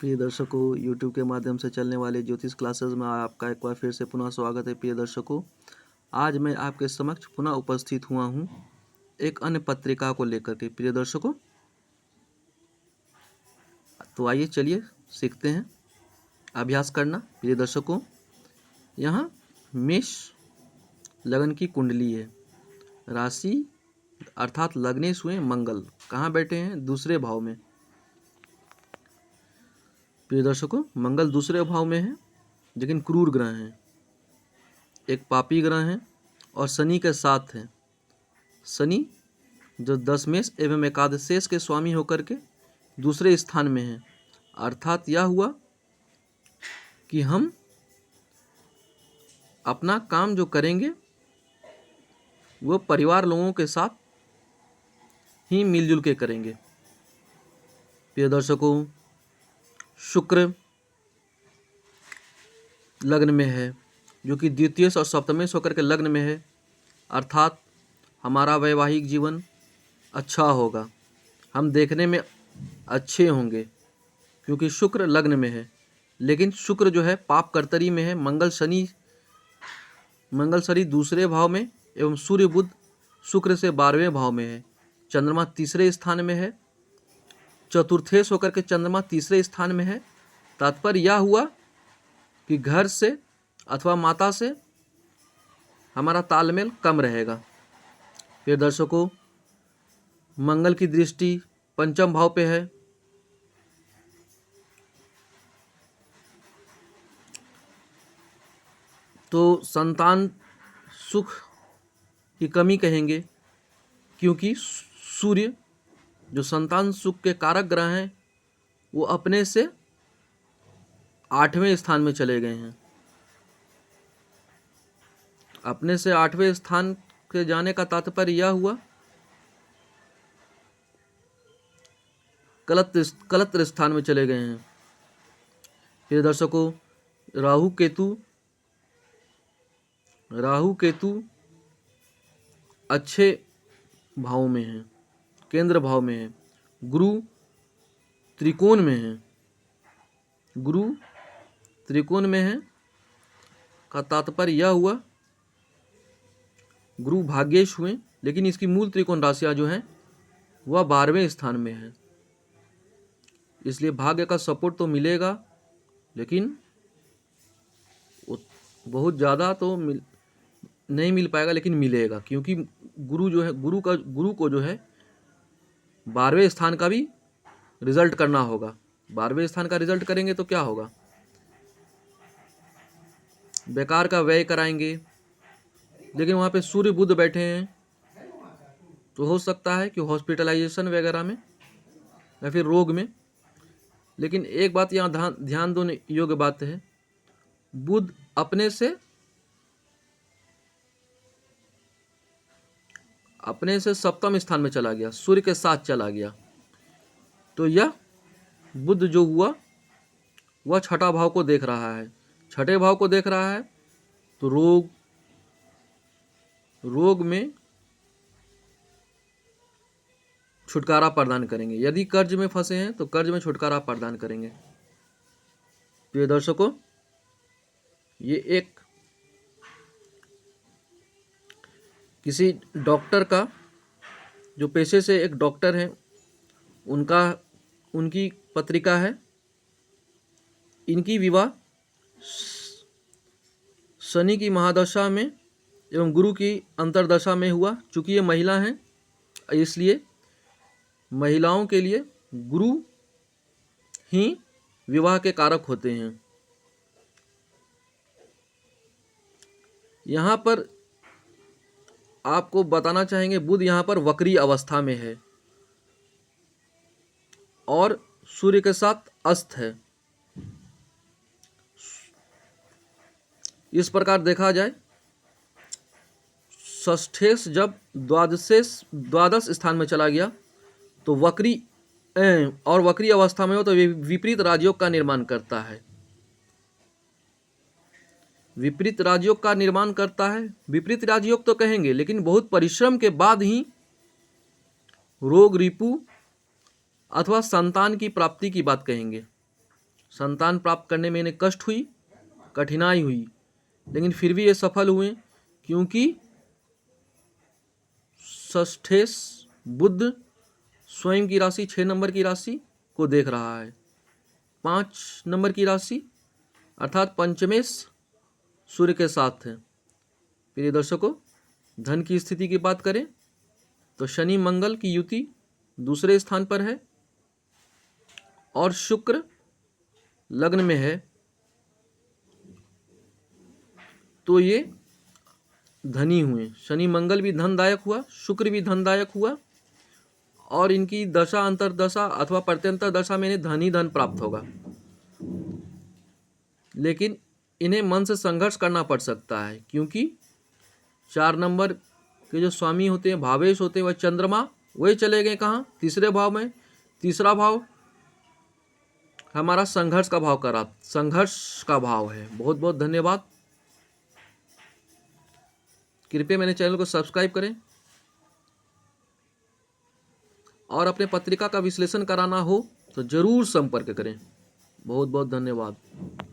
प्रिय दर्शकों, YouTube के माध्यम से चलने वाले ज्योतिष क्लासेस में आपका एक बार फिर से पुनः स्वागत है। प्रिय दर्शकों, आज मैं आपके समक्ष पुनः उपस्थित हुआ हूँ एक अन्य पत्रिका को लेकर के। प्रिय दर्शकों, तो आइए चलिए सीखते हैं अभ्यास करना। प्रिय दर्शकों, यहाँ मेष लगन की कुंडली है। राशि अर्थात लग्नेश हुए मंगल कहाँ बैठे हैं? दूसरे भाव में। प्रिय दर्शकों, मंगल दूसरे भाव में है, लेकिन क्रूर ग्रह हैं, एक पापी ग्रह हैं और शनि के साथ है। शनि जो दशमेश एवं एकादशेश के स्वामी होकर के दूसरे स्थान में है। अर्थात यह हुआ कि हम अपना काम जो करेंगे वो परिवार लोगों के साथ ही मिलजुल के करेंगे। प्रिय दर्शकों, शुक्र लग्न में है, जो कि द्वितीयेश और सप्तमेश होकर के लग्न में है। अर्थात हमारा वैवाहिक जीवन अच्छा होगा, हम देखने में अच्छे होंगे, क्योंकि शुक्र लग्न में है। लेकिन शुक्र जो है पाप कर्तरी में है। मंगल शनि दूसरे भाव में एवं सूर्य बुध शुक्र से 12वें भाव में है। चंद्रमा तीसरे स्थान में है। चतुर्थेश होकर के चंद्रमा तीसरे स्थान में है। तात्पर्य यह हुआ कि घर से अथवा माता से हमारा तालमेल कम रहेगा। प्रिय दर्शकों, मंगल की दृष्टि पंचम भाव पे है। तो संतान सुख की कमी कहेंगे, क्योंकि सूर्य जो संतान सुख के कारक ग्रह हैं वो अपने से 8वें स्थान में चले गए हैं। अपने से 8वें स्थान के जाने का तात्पर्य यह हुआ गलत स्थान में चले गए हैं। प्रिय दर्शकों, राहु केतु अच्छे भाव में है, केंद्र भाव में है। गुरु त्रिकोण में है। गुरु त्रिकोण में है का तात्पर्य यह हुआ, गुरु भाग्येश हुए, लेकिन इसकी मूल त्रिकोण राशियां जो हैं वह 12वें स्थान में है। इसलिए भाग्य का सपोर्ट तो मिलेगा, लेकिन बहुत ज़्यादा तो नहीं मिल पाएगा, लेकिन मिलेगा, क्योंकि गुरु जो है गुरु को जो है 12वें स्थान का भी रिजल्ट करना होगा। 12वें स्थान का रिजल्ट करेंगे तो क्या होगा? बेकार का व्यय कराएंगे। लेकिन वहाँ पे सूर्य बुध बैठे हैं, तो हो सकता है कि हॉस्पिटलाइजेशन वगैरह में या फिर रोग में। लेकिन एक बात यहाँ ध्यान देने योग्य बात है, बुध अपने से सप्तम स्थान में चला गया, सूर्य के साथ चला गया। तो यह बुध जो हुआ वह छठा भाव को देख रहा है। छठे भाव को देख रहा है तो रोग में छुटकारा प्रदान करेंगे। यदि कर्ज में फंसे हैं तो कर्ज में छुटकारा प्रदान करेंगे। प्रिय दर्शकों, ये एक किसी डॉक्टर का, जो पेशे से एक डॉक्टर हैं, उनकी पत्रिका है। इनकी विवाह शनि की महादशा में एवं गुरु की अंतरदशा में हुआ। चूँकि ये महिला हैं, इसलिए महिलाओं के लिए गुरु ही विवाह के कारक होते हैं। यहाँ पर आपको बताना चाहेंगे, बुध यहाँ पर वक्री अवस्था में है और सूर्य के साथ अस्त है। इस प्रकार देखा जाए, षष्ठेश जब द्वादश स्थान में चला गया तो वक्री अवस्था में हो तो विपरीत राजयोग का निर्माण करता है। विपरीत राजयोग का निर्माण करता है। विपरीत राजयोग तो कहेंगे, लेकिन बहुत परिश्रम के बाद ही रोग रिपु अथवा संतान की प्राप्ति की बात कहेंगे। संतान प्राप्त करने में इन्हें कष्ट हुई, कठिनाई हुई, लेकिन फिर भी ये सफल हुए, क्योंकि षष्ठेश बुध स्वयं की राशि 6 नंबर की राशि को देख रहा है। 5 नंबर की राशि अर्थात पंचमेश सूर्य के साथ है। प्रिय दर्शकों, धन की स्थिति की बात करें तो शनि मंगल की युति दूसरे स्थान पर है और शुक्र लग्न में है, तो ये धनी हुए। शनि मंगल भी धनदायक हुआ, शुक्र भी धनदायक हुआ, और इनकी दशा अंतरदशा अथवा प्रत्यंतर दशा में इन्हें धन ही धन प्राप्त होगा। लेकिन इन्हें मन से संघर्ष करना पड़ सकता है, क्योंकि 4 नंबर के जो स्वामी होते हैं, भावेश होते हैं, वह चंद्रमा, वही चले गए कहाँ? तीसरे भाव में। तीसरा भाव हमारा संघर्ष का भाव है। बहुत बहुत धन्यवाद। कृपया मेरे चैनल को सब्सक्राइब करें, और अपने पत्रिका का विश्लेषण कराना हो तो जरूर संपर्क करें। बहुत बहुत धन्यवाद।